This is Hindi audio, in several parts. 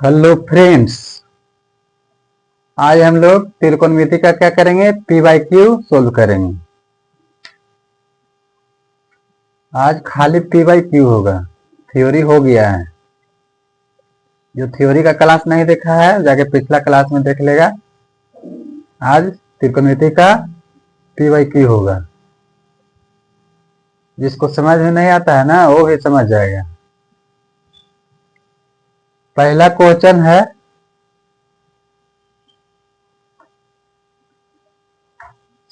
Hello friends. आज हम लोग त्रिकोणमिति का क्या करेंगे, पी बाई क्यू सोल्व करेंगे। आज खाली पी बाई क्यू होगा, थ्योरी हो गया है। जो थ्योरी का क्लास नहीं देखा है जाके पिछला क्लास में देख लेगा। आज त्रिकोणमिति का पी बाई क्यू होगा। जिसको समझ में नहीं आता है ना वो भी समझ जाएगा। पहला क्वेश्चन है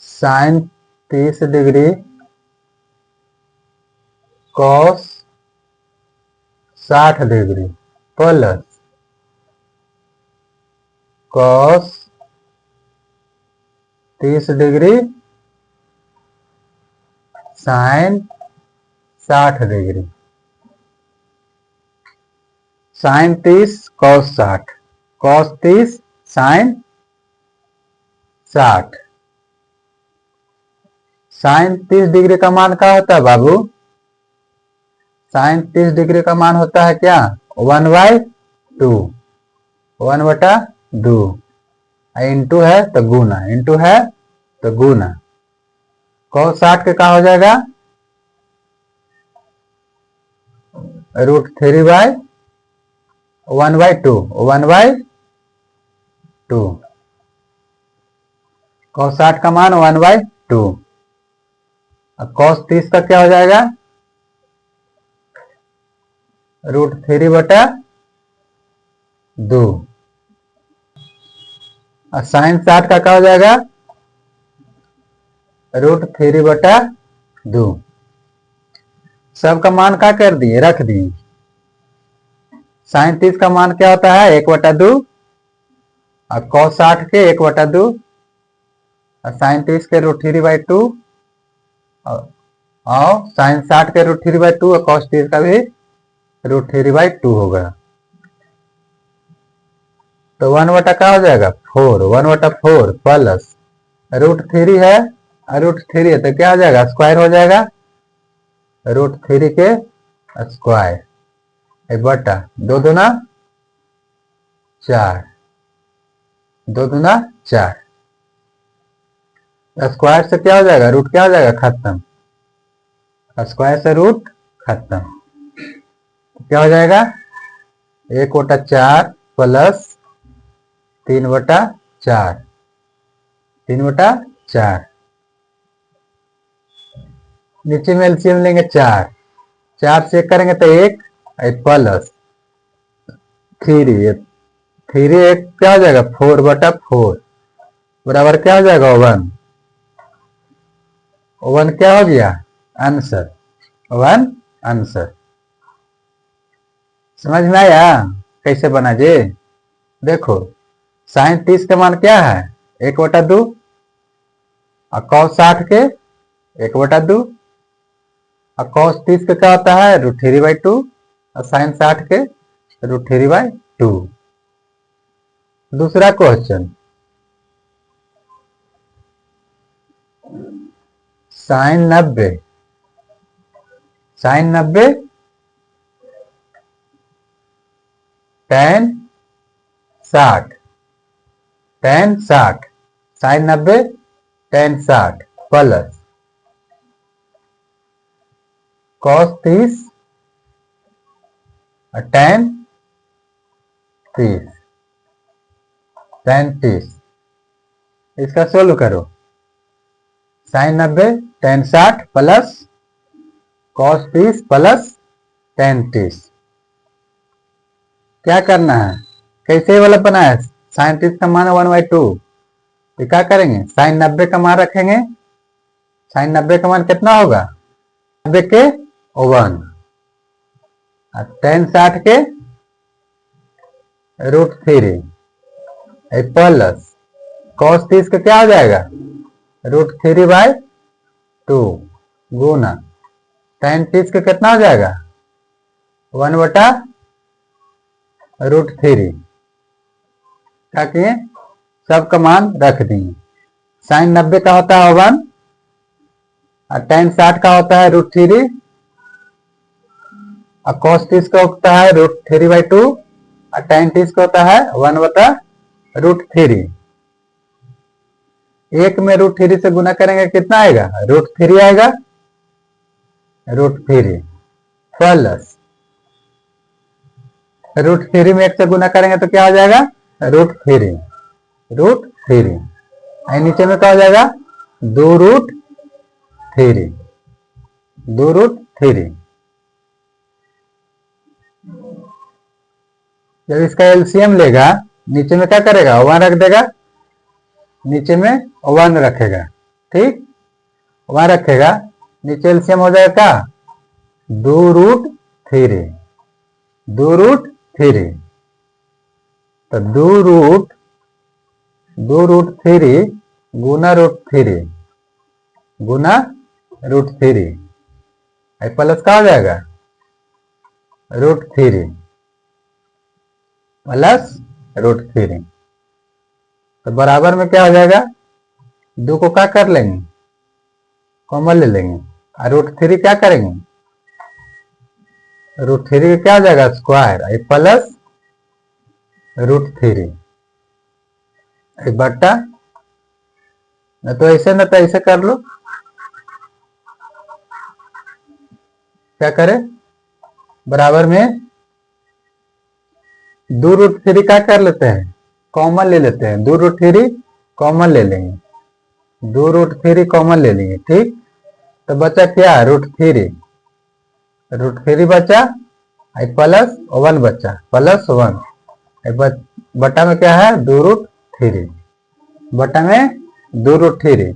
sine 30 degree cos 60 degree plus cos 30 degree sine 60 degree. Sine 30 cos 60, cos 30 sine 60। Sine 30 degree का मान क्या होता है बाबू? साइन 30 डिग्री का मान होता है क्या? 1/2, 1/2। इंटू है तो गुना, इंटू है तो गुना। कॉस 60 के क्या हो जाएगा? √3/1/2, 1/2। कॉस 60 का मान 1/2। कॉस 30 का क्या हो जाएगा? √3/2। और साइन 60 का क्या हो जाएगा? √3/2। सबका मान क्या कर दिए, रख दिए। साइन 30 का मान क्या होता है? 1/2। और कॉस 60 के 1/2। और साइन 30 के √3/2 और साइन 60 के √3/2 और कॉस 30 का भी √3/2 होगा। तो 1/, क्या हो जाएगा? 4, 1/4 प्लस √3 है, √3 है तो क्या हो जाएगा? स्क्वायर हो जाएगा। √3 के स्क्वायर बटा 2 दूना 4, 2 दूना 4। स्क्वायर से क्या हो जाएगा? रूट क्या हो जाएगा? खत्म। स्क्वायर से रूट खत्म। क्या हो जाएगा? 1/4 प्लस 3/4, 3/4। नीचे में एलसीएम लेंगे 4, 4 चेक करेंगे तो 1 प्लस 3, 3 1 क्या हो जाएगा? 4/4 बराबर क्या हो जाएगा? 1। 1 क्या हो गया? आंसर। 1 आंसर। समझ में आया कैसे बना जी? देखो साइन 30 का मान क्या है? 1/2। और कॉस 60 के 1/2। और कॉस 30 का क्या होता है? √3/2। और साइन 60 के √3/2। दूसरा question sine 90, sine 90 tan 60, tan 60, sine 90 tan 60 plus cos 30 tan 30, tan 30। इसका सोल्व करो। Sine 90 tan 60 plus cos 30 plus tan 30। क्या करना है? कैसे वाला बना है? साइन 30 का मान 1/2। तो क्या करेंगे? साइन 90 का मान रखेंगे। साइन 90 का मान कितना होगा? 90 के 1 और tan 60 के √3 प्लस कॉस 30 का क्या हो जाएगा? √3/2 गुना tan 30 का कितना हो जाएगा? 1/√3। क्या किए? सबका मान रख दिए। साइन 90 का होता है 1 और tan 60 का होता है √3 और cos 30 का होता है √3/2 और tan 30 का होता है 1/√3। एक में √3 से गुना करेंगे कितना आएगा? √3 आएगा, √3 प्लस √3 में 1 से गुना करेंगे तो क्या हो जाएगा? √3 नीचे में क्या हो जाएगा? 2√3 जब इसका एलसीएम लेगा नीचे में क्या करेगा? 1 रख देगा, नीचे में 1 रखेगा, ठीक 1 रखेगा, नीचे एलसीएम हो जाएगा क्या? 2√3 तो 2√3 गुना √3 प्लस क्या हो जाएगा? √3 प्लस √3 तो बराबर में क्या हो जाएगा? 2 को क्या कर लेंगे? कॉमन ले लेंगे और √3 क्या करेंगे? √3 क्या हो जाएगा? स्क्वायर प्लस √3 बट्टा, न तो ऐसे कर लो। क्या करें? बराबर में 2√3 क्या कर लेते हैं? कॉमन ले लेते हैं, 2√3 कॉमन ले लेंगे, 2√3 कॉमन ले लेंगे, ठीक तो बचा क्या? √3 बचा प्लस 1 बचा, प्लस 1 बटा में क्या है? 2√3 बटा में 2√3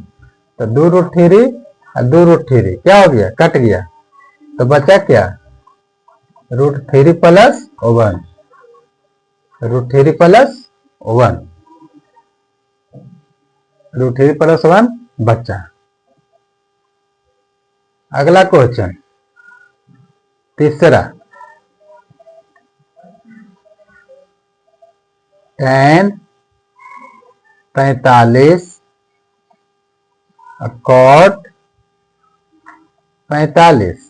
तो 2√3 और 2√3 क्या हो गया? कट गया तो बचा क्या? √3 प्लस 1 √3 प्लस 1 बचा। अगला क्वेश्चन तीसरा, tan 45 cot 45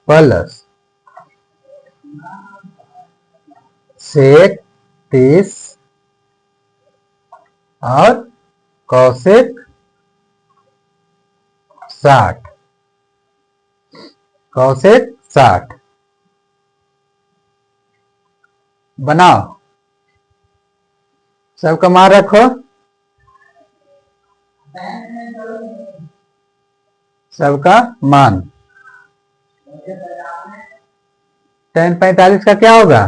प्लस sec 30 और cosec 60 बनाओ, सबका मान रखो, सबका मान। tan 45 का क्या होगा?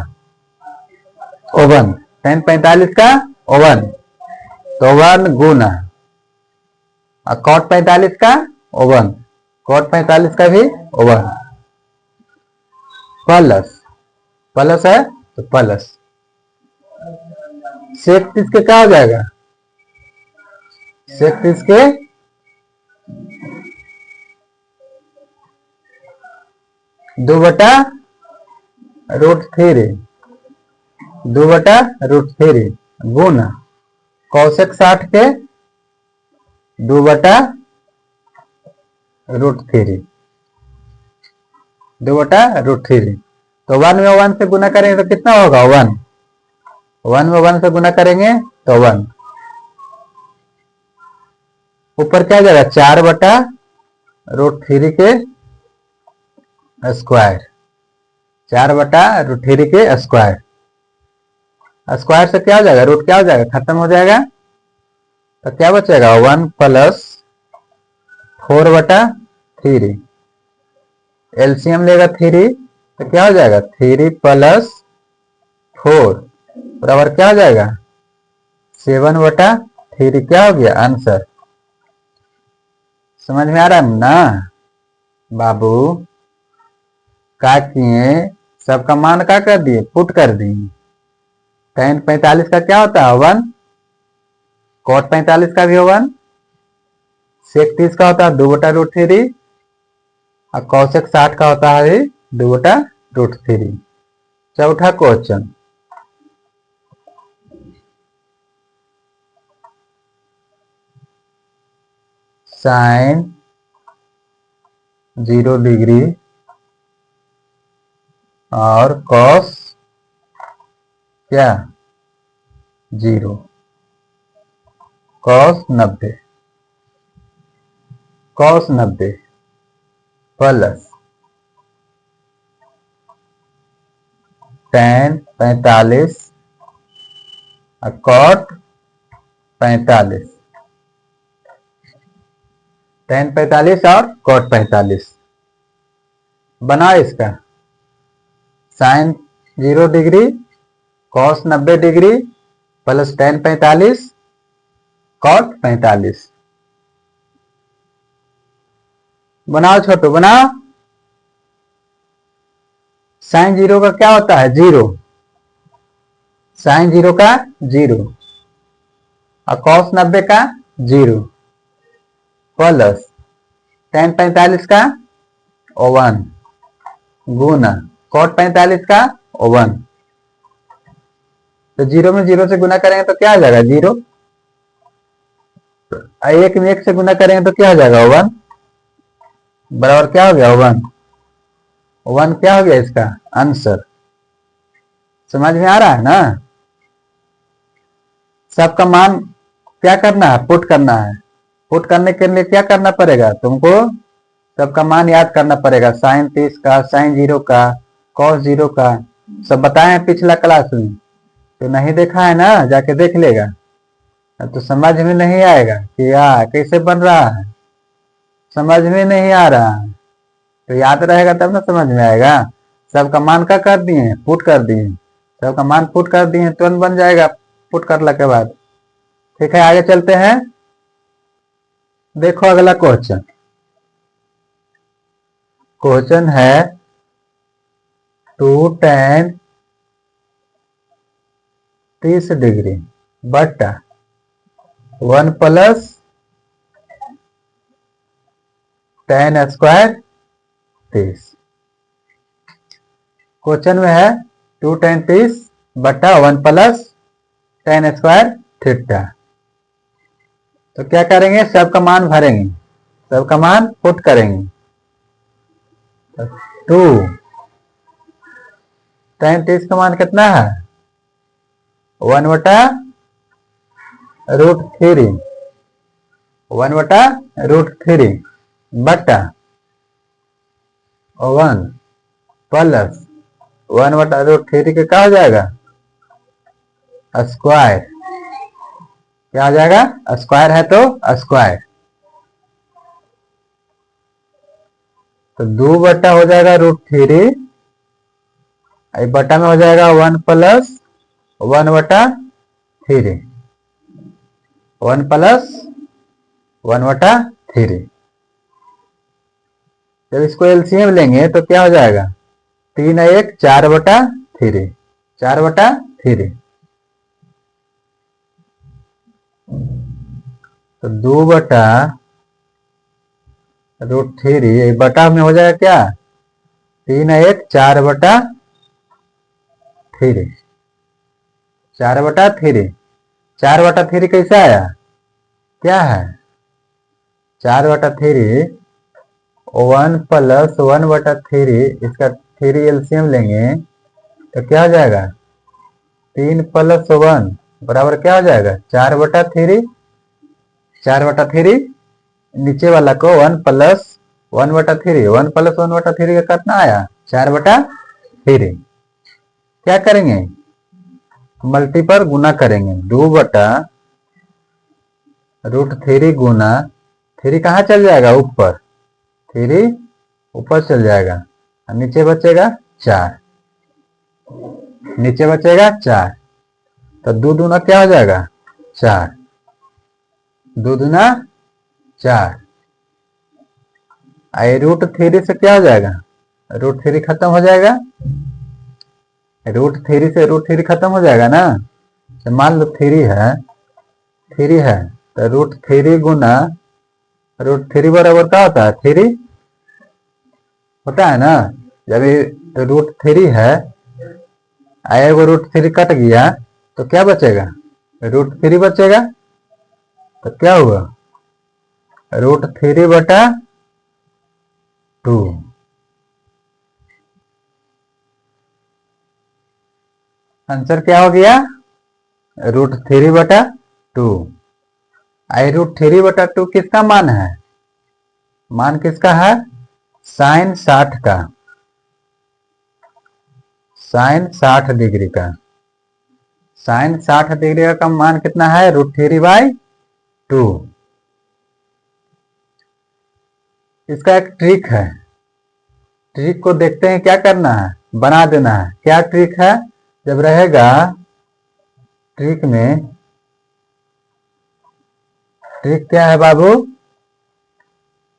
ओवन, tan 45 का ओवन तो 1 गुना और cot 45 का ओवन, cot 45 का भी ओवन प्लस है तो प्लस sec 30 के क्या हो जाएगा? sec 30 के 2/√3 गुना cosec 60 के 2/√3 तो 1 में 1 से गुना करेंगे तो कितना होगा? 1 में 1 से गुना करेंगे तो 1 ऊपर क्या जाएगा? 4/√3 के स्क्वायर, 4/√3 के स्क्वायर, स्क्वायर से क्या हो जाएगा? रूट क्या हो जाएगा? खत्म हो जाएगा तो क्या बचेगा? 1 प्लस 4/3 एलसीएम लेगा 3 तो क्या हो जाएगा? 3 प्लस 4 बराबर क्या हो जाएगा? 7/3 क्या हो गया आंसर? समझ में आ रहा है ना बाबू? क्या किए? सबका मान क्या कर दिए? पुट कर दिए। tan 45 का क्या होता है? 1 cot 45 का भी 1 sec 30 का होता है 2/√3 और cosec 60 का होता है 2/√3। चौथा क्वेश्चन, sin 0 डिग्री और cos क्या 0 cos 90 प्लस tan 45 और cot 45, tan 45 और cot 45 बनाओ इसका sin 0 degree cos 90 degree plus tan 45 cot 45। बनाओ छोटू बनाओ। sin 0 का क्या होता है 0, sin 0 का 0 और cos 90 का 0 प्लस tan 45 का 1 गुना cot 45 का 1। तो 0 में 0 से गुना करेंगे तो क्या आ जाएगा 0, 1 में 1 से गुना करेंगे तो क्या हो जाएगा 1 बराबर क्या हो गया 1, 1 क्या हो गया इसका आंसर। समझ में आ रहा है ना। सबका मान क्या करना है पुट करना है। पुट करने के लिए क्या करना पड़ेगा तुमको, सबका मान याद करना पड़ेगा। sin 30 का, sin 0 का, cos 0 का सब बताए हैं पिछला क्लास में। तो नहीं देखा है ना जाके देख लेगा। तो समझ में नहीं आएगा कि यार कैसे बन रहा है, समझ में नहीं आ रहा है तो याद रहेगा तब ना समझ में आएगा। सबका मान क्या कर दिए पुट कर दिए, सबका मान पुट कर दिए तुरंत बन जाएगा पुट करने के बाद। ठीक है आगे चलते हैं। देखो अगला क्वेश्चन, क्वेश्चन है 2 tan 30 डिग्री बटा 1 प्लस tan स्क्वायर 30। क्वेश्चन में है 2 tan 30 बटा 1 प्लस tan स्क्वायर थीटा। तो क्या करेंगे सबका मान भरेंगे, सबका मान पुट करेंगे। 2 tan 30 का मान कितना है 1 बटा रूट 3, 1 बटा रूट 3 बटा 1 प्लस 1 बटा रूट 3 के क्या हो जाएगा स्क्वायर, क्या आ जाएगा स्क्वायर है तो स्क्वायर। तो 2 बटा हो जाएगा रूट 3, बटा में हो जाएगा 1 प्लस 1 बटा 3, 1 प्लस 1 बटा 3। जब इसको एलसीएम लेंगे तो क्या हो जाएगा 3 1 4 बटा 3, 4 बटा 3। तो 2 बटा रूट 3 बटा में हो जाएगा क्या 3 1 4 बटा 3, 4 बटा 3, 4 बटा 3 कैसे आया क्या है 4 बटा 3 1 प्लस 1 बटा 3, इसका 3 एलसीएम लेंगे तो क्या हो जाएगा 3 प्लस 1 बराबर क्या हो जाएगा 4 बटा 3, 4 बटा 3 नीचे वाला को 1 प्लस 1 बटा 3, 1 प्लस 1 बटा 3 का कितना आया 4 बटा 3। क्या करेंगे मल्टीपल गुना करेंगे 2 बटा रूट 3 गुना 3 कहाँ चल जाएगा ऊपर, 3 ऊपर चल जाएगा और नीचे बचेगा 4, नीचे बचेगा 4। तो 2 दूना क्या हो जाएगा 4, 2 दूना 4। रूट 3 से क्या हो जाएगा रूट 3 खत्म हो जाएगा, रूट 3 से रूट 3 खत्म हो जाएगा ना। तो मान लो 3 है तो रूट 3 गुना रूट 3 बराबर क्या होता है 3 होता है ना। जब ये रूट 3 है आएगा रूट 3 कट गया तो क्या बचेगा रूट 3 बचेगा। तो क्या हुआ रूट 3 बटा 2। आंसर क्या हो गया? √3/2। आई √3/2 किसका मान है? मान किसका है? साइन 60 का, साइन 60 डिग्री का। साइन 60 डिग्री का मान कितना है? √3/2। इसका एक ट्रिक है, ट्रिक को देखते हैं। क्या करना है? बना देना है। क्या ट्रिक है? जब रहेगा ट्रिक में, ट्रिक क्या है बाबू?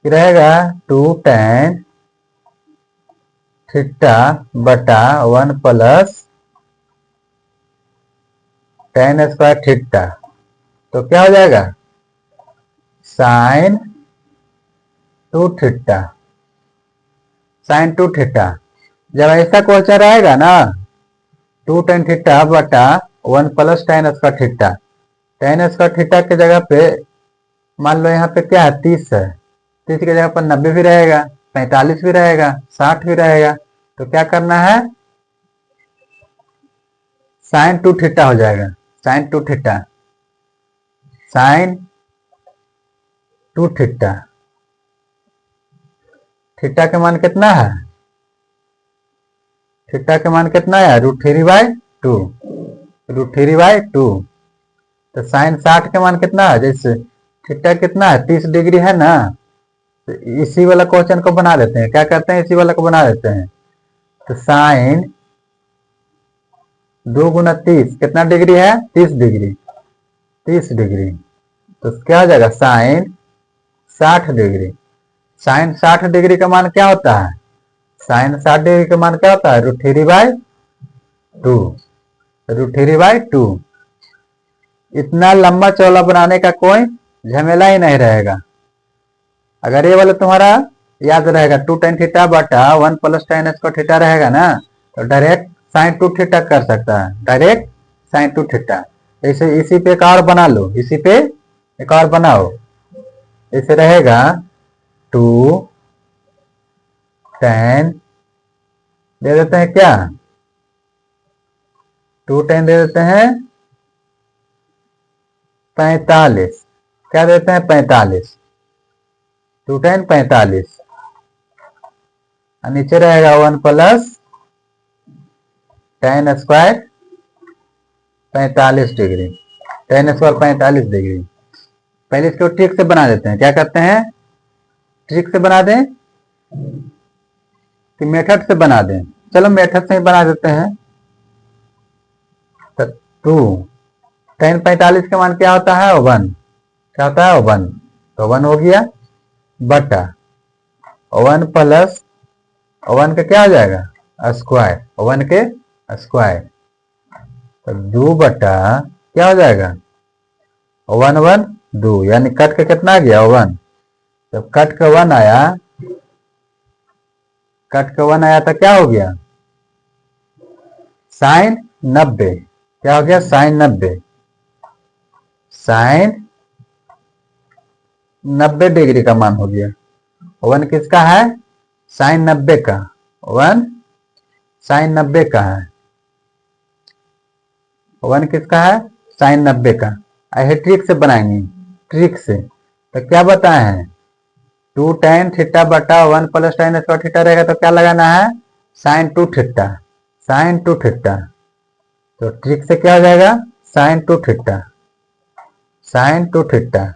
रहेगा 2tan θ/1 प्लस tan² θ। तो क्या हो जाएगा? sin 2θ, sin 2θ। जब ऐसा क्वेश्चन रहेगा ना, 2tan θ/1 प्लस tan²θ, tan² की जगह पे मान लो यहाँ पे क्या है? 30 है। 30 की जगह पर 90 भी रहेगा, 45 भी रहेगा, 60 भी रहेगा। तो क्या करना है? sin 2θ हो जाएगा, sin 2θ, sin 2θ। थीटा के मान कितना है? थीटा के मान कितना है? √3/2, √3/2। तो साइन 60 के मान कितना है? जैसे थीटा कितना है? 30 डिग्री है ना, तो इसी वाला क्वेश्चन को बना देते हैं। क्या करते हैं? इसी वाला को बना देते हैं। तो साइन 2 × 30 कितना डिग्री है? 30 डिग्री, 30 डिग्री। तो क्या हो जाएगा? Sign 60 degree. साइन 60 डिग्री का मान क्या होता है? साइन 60 डिग्री का मान क्या होता है? √3/2, √3/2। इतना लंबा चौड़ा बनाने का कोई झमेला ही नहीं रहेगा। अगर ये वाला तुम्हारा याद रहेगा, 2tan θ/1 प्लस tan² रहेगा ना, तो डायरेक्ट sin 2θ कर सकता है, डायरेक्ट sin 2θ। ऐसे इसी पे एक और बना लो, इसी पे एक और बनाओ। इसे रहेगा 2tan, दे देते हैं क्या? 2tan दे देते हैं 45। क्या देते हैं? 45। 2tan 45। और नीचे रहेगा 1 plus tan² 45 degree, tan² 45 degree. पहले इसको ट्रिक से बना देते हैं। क्या करते हैं? ट्रिक से बना दें कि मेथड से बना दें? चलो मेथड से ही बना देते हैं। तो 2tan 45 का मान क्या होता है? 1। क्या होता है? 1। तो 1 हो गया, बटा 1 प्लस 1 का क्या हो जाएगा? स्क्वायर, 1 के स्क्वायर। तो 2 बटा क्या हो जाएगा? 1 1 2, यानी कट के कितना आ गया? 1। जब कट का 1 आया, कट का 1 आया तो क्या हो गया? साइन 90। क्या हो गया? साइन 90, साइन 90 डिग्री का मान हो गया। 1 किसका है? साइन 90 का। 1 साइन 90 का है। 1 किसका है? साइन 90 का। ऐसे ट्रिक से बनाएंगे, ट्रिक से। तो क्या बताए हैं? 2tan θ/1 प्लस tan² θ रहेगा तो क्या लगाना है? Sine 2θ, sine 2θ। तो ट्रिक से क्या हो जाएगा? Sine 2θ, sine 2θ।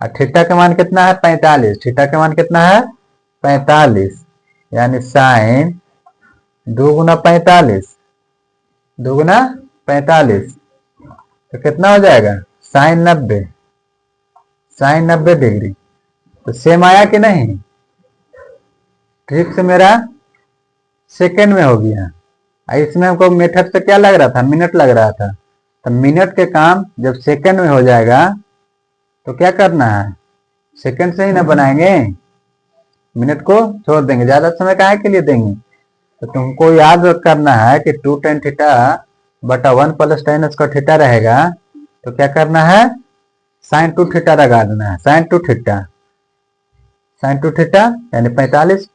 और थीटा का मान कितना है? 45। थीटा का मान कितना है? 45। यानी साइन 2 × 45, 2 × 45। तो कितना हो जाएगा? Sine 90, sine 90 degree. तो सेम आया कि नहीं? ट्रिक से मेरा सेकंड में हो गया। इसमें हमको मेथड से क्या लग रहा था? मिनट लग रहा था। तो मिनट के काम जब सेकंड में हो जाएगा तो क्या करना है? सेकंड से ही ना बनाएंगे, मिनट को छोड़ देंगे। ज्यादा समय काहे के लिए देंगे? तो तुमको याद करना है कि 2tan θ/1 प्लस tan² रहेगा तो क्या करना है? साइन 2θ लगा देना है, साइन 2θ, साइन 2θ यानी 45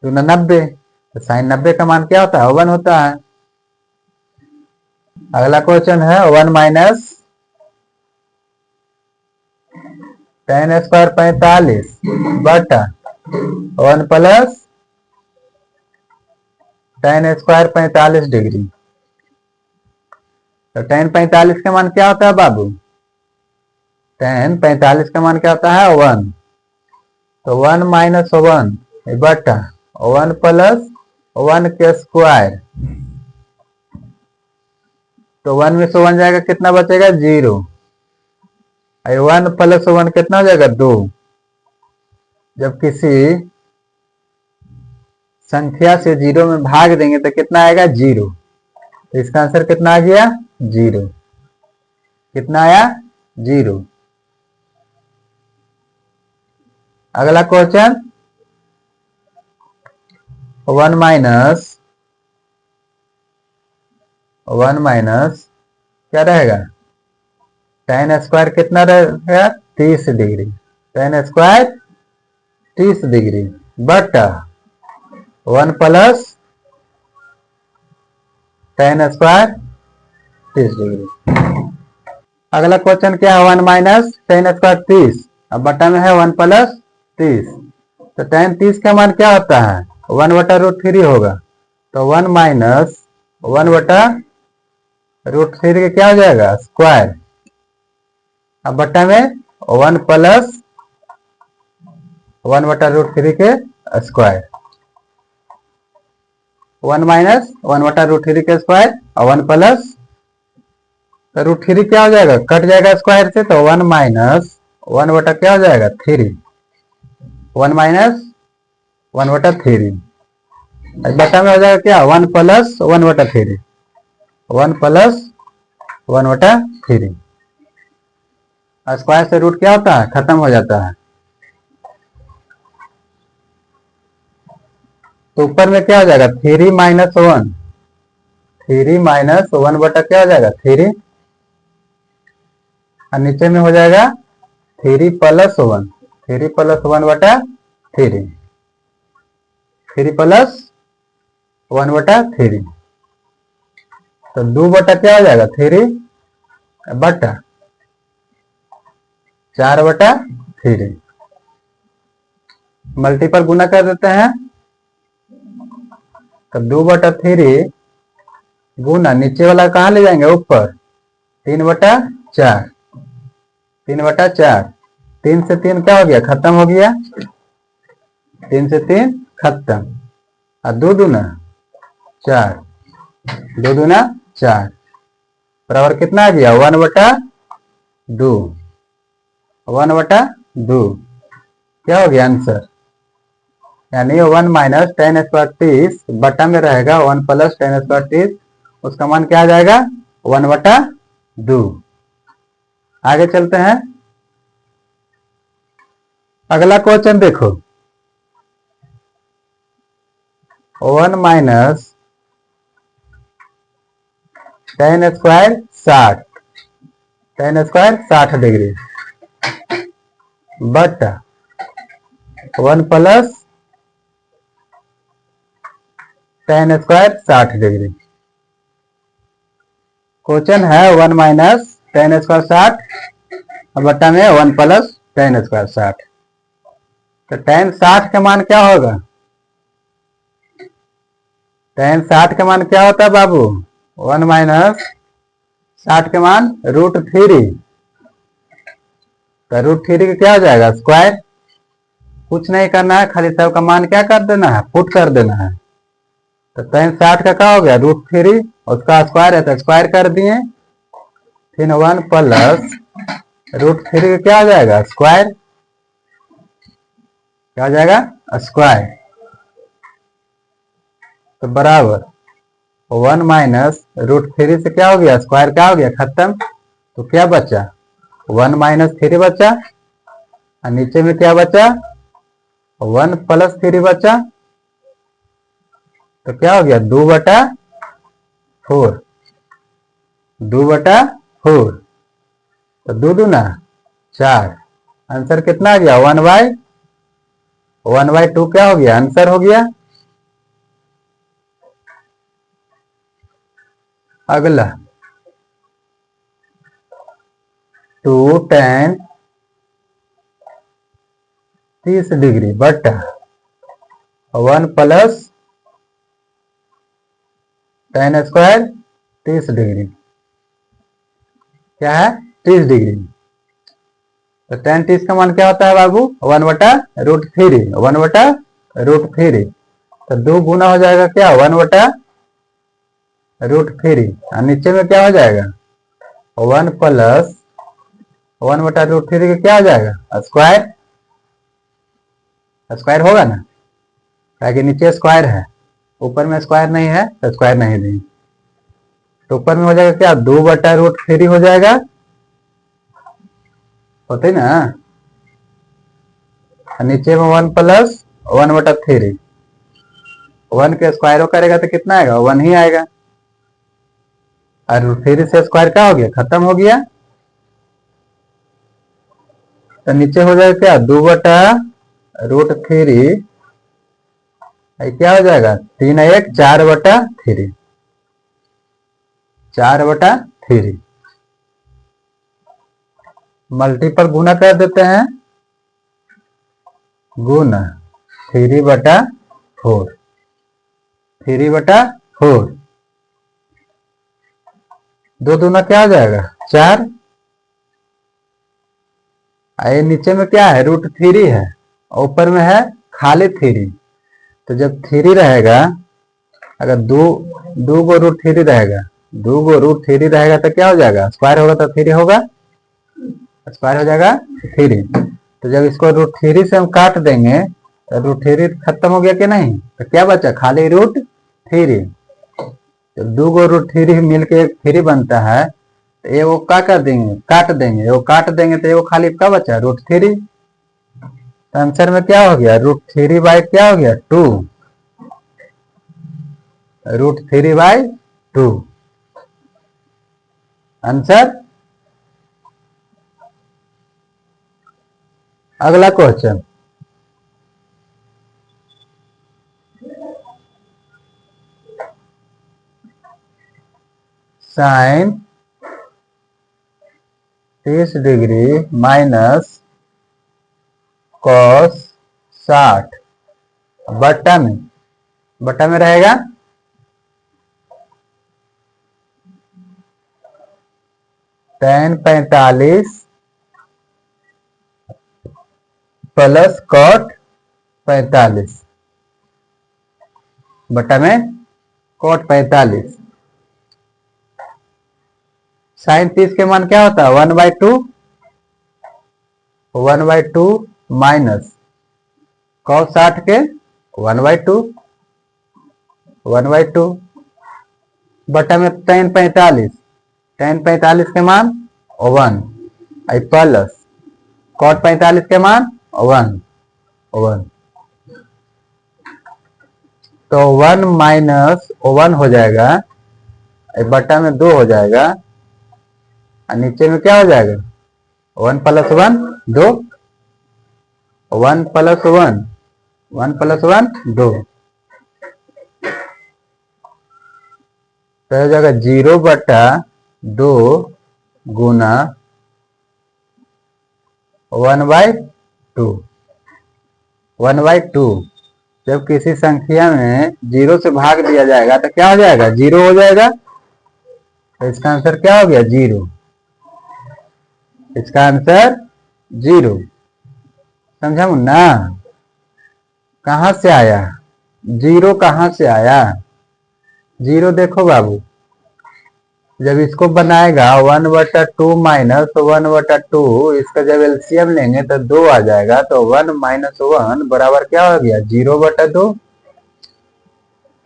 2 × 90। तो साइन 90 का मान क्या होता है? 1 होता है। अगला क्वेश्चन है 1 माइनस टेन स्क्वायर 45 बटा 1 प्लस टेन स्क्वायर 45 डिग्री। तो टेन 45 का मान क्या होता है बाबू? टेन 45 का मान क्या होता है? 1। तो 1 माइनस 1 बटा 1 प्लस 1 के स्क्वायर। तो 1 में से 1 जाएगा, कितना बचेगा? 0। 1 प्लस 1 कितना हो जाएगा? 2। जब किसी संख्या से 0 में भाग देंगे तो कितना आएगा? 0। तो इसका आंसर कितना आ गया? 0। कितना आया? 0। अगला क्वेश्चन 1 माइनस क्या रहेगा? टेन स्क्वायर कितना रहेगा? 30 डिग्री। टेन स्क्वायर 30 डिग्री बटा 1 प्लस टेन स्क्वायर 30 डिग्री। अगला क्वेश्चन क्या है? 1 माइनस टेन स्क्वायर 30, अब बटा में है 1 प्लस 30। तो टेन 30 का मान क्या होता है? 1/√3 होगा। तो 1 माइनस 1/√3 के क्या हो जाएगा? स्क्वायर। अब बटा में 1 प्लस 1/√3 के स्क्वायर। 1 माइनस 1/√3 के स्क्वायर और 1 प्लस √3 क्या हो जाएगा? कट जाएगा स्क्वायर से, तो 1 माइनस 1 बटा क्या हो जाएगा? 3। 1 माइनस 1/3 बटा में हो जाएगा क्या? 1 प्लस 1/3। 1 प्लस 1/3। स्क्वायर से रूट क्या होता है? खत्म हो जाता है। तो ऊपर में क्या हो जाएगा? 3 माइनस 1। 3 माइनस 1 बटा क्या हो जाएगा? 3। और नीचे में हो जाएगा 3 प्लस 1। 3 प्लस 1/3। 3 प्लस 1/3। तो 2 बटा क्या हो जाएगा? 3 बटा 4/3। मल्टीपल गुना कर देते हैं। तो 2/3 गुना नीचे वाला कहाँ ले जाएंगे? ऊपर। 3/4। 3/4। 3 से 3 क्या हो गया? खत्म हो गया। 3 से 3 खत्म। और 2 दूना 4। 2 दूना 4 बराबर कितना आ गया? 1/2। 1/2 क्या हो गया आंसर? यानी 1 माइनस टेन स्क्वायर 30 बटा में रहेगा 1 प्लस टेन स्क्वायर 30। उसका मान क्या आ जाएगा? 1/2। आगे चलते हैं। अगला क्वेश्चन देखो। 1 minus ten square 60। Ten square 60 degree बटा 1 plus ten square 60 degree. Question है 1 माइनस टेन स्क्वायर 60 बटा में 1 प्लस टेन स्क्वायर 60। तो टेन 60 का मान क्या होगा? टेन 60 का मान क्या होता है बाबू? 1 माइनस 60 का मान √3। तो √3 का क्या हो जाएगा? स्क्वायर। कुछ नहीं करना है, खाली सब का मान क्या कर देना है? पुट कर देना है। तो टेन 60 का क्या हो गया? √3। उसका स्क्वायर है तो स्क्वायर कर दिए। फिर 1 प्लस √3 का क्या हो जाएगा? स्क्वायर। क्या हो जाएगा? स्क्वायर। तो बराबर 1 माइनस √3 से क्या हो गया? स्क्वायर क्या हो गया? खत्म। तो क्या बचा? 1 माइनस 3 बचा। और नीचे में क्या बचा? 1 प्लस 3 बचा। तो क्या हो गया? 2/4। 2/4। तो 2 दूना 4। आंसर कितना आ गया? 1/2 क्या हो गया? आंसर हो गया। अगला 2 tan 30 डिग्री बटा 1 प्लस tan स्क्वायर 30 डिग्री क्या है 30 डिग्री। तो tan 30 का मान क्या होता है बाबू 1/√3 1/√3। तो 2 गुना हो जाएगा क्या 1/√3 और नीचे में क्या हो जाएगा 1 प्लस 1/√3 का क्या हो जाएगा स्क्वायर स्क्वायर होगा ना ताकि नीचे स्क्वायर है ऊपर में स्क्वायर नहीं है तो स्क्वायर नहीं देंगे। तो ऊपर में हो जाएगा क्या 2/√3 हो जाएगा होते ना नीचे में 1 प्लस 1/3 1 के स्क्वायर करेगा तो कितना आएगा 1 ही आएगा और 3 से स्क्वायर क्या हो गया खत्म हो गया। तो नीचे हो जाएगा क्या 2/√3 क्या हो जाएगा 3 1 4/3 4/3 मल्टीपल गुना कर देते हैं गुना 3/4 3/4 2 दूना क्या हो जाएगा 4 ये नीचे में क्या है √3 है ऊपर में है खाली 3 तो जब 3 रहेगा अगर दो गो √3 रहेगा 2 गो √3 रहेगा तो क्या हो जाएगा स्क्वायर होगा तो 3 होगा स्क्वायर हो जाएगा 3। तो जब इसको √3 से हम काट देंगे तो √3 खत्म हो गया कि नहीं तो क्या बचा खाली √3। तो 2 गो √3 मिलके एक 3 बनता है तो ये वो क्या कर देंगे काट देंगे वो काट देंगे तो ये वो खाली क्या बचा √3। तो आंसर में क्या हो गया √3 क्या हो गया 2 √3/2 आंसर। अगला question sin 30 degree minus cos 60 बट्टा में रहेगा tan 45 प्लस cot 45 बट्टा में cot 45। sin 30 के मान क्या होता है 1/2 माइनस cos 60 के 1/2 बटा में tan 45 के मान 1 प्लस cot 45 के मान 1 तो 1 माइनस 1 हो जाएगा बटा में 2 हो जाएगा और नीचे में क्या हो जाएगा 1 प्लस 1 2 1 प्लस 1 2 तो हो जाएगा 0/2 गुना 1/2 जब किसी संख्या में 0 से भाग दिया जाएगा तो क्या हो जाएगा 0 हो जाएगा। तो इसका आंसर क्या हो गया 0 इसका आंसर 0 समझा मुन्ना कहां से आया 0 कहां से आया 0 देखो बाबू जब इसको बनाएगा 1/2 माइनस 1/2 इसका जब एलसीएम लेंगे तो 2 आ जाएगा तो 1 माइनस 1 बराबर क्या हो गया 0/2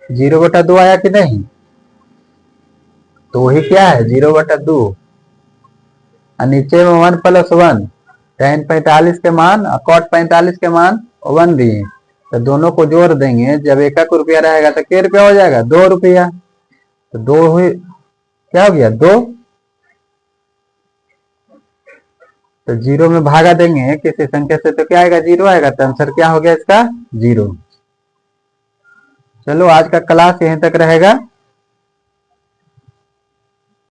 0/2 आया कि नहीं तो वही क्या है 0/2 और नीचे में 1 प्लस 1 tan 45 के मान और cot 45 के मान 1 दिए तो दोनों को जोड़ देंगे जब 1 रुपया रहेगा तो क्या रुपया हो जाएगा 2 रुपया तो 2 हुई क्या हो गया 2 तो 0 में भागा देंगे किसी संख्या से तो क्या आएगा 0 आएगा तो आंसर क्या हो गया इसका 0। चलो आज का क्लास यहीं तक रहेगा।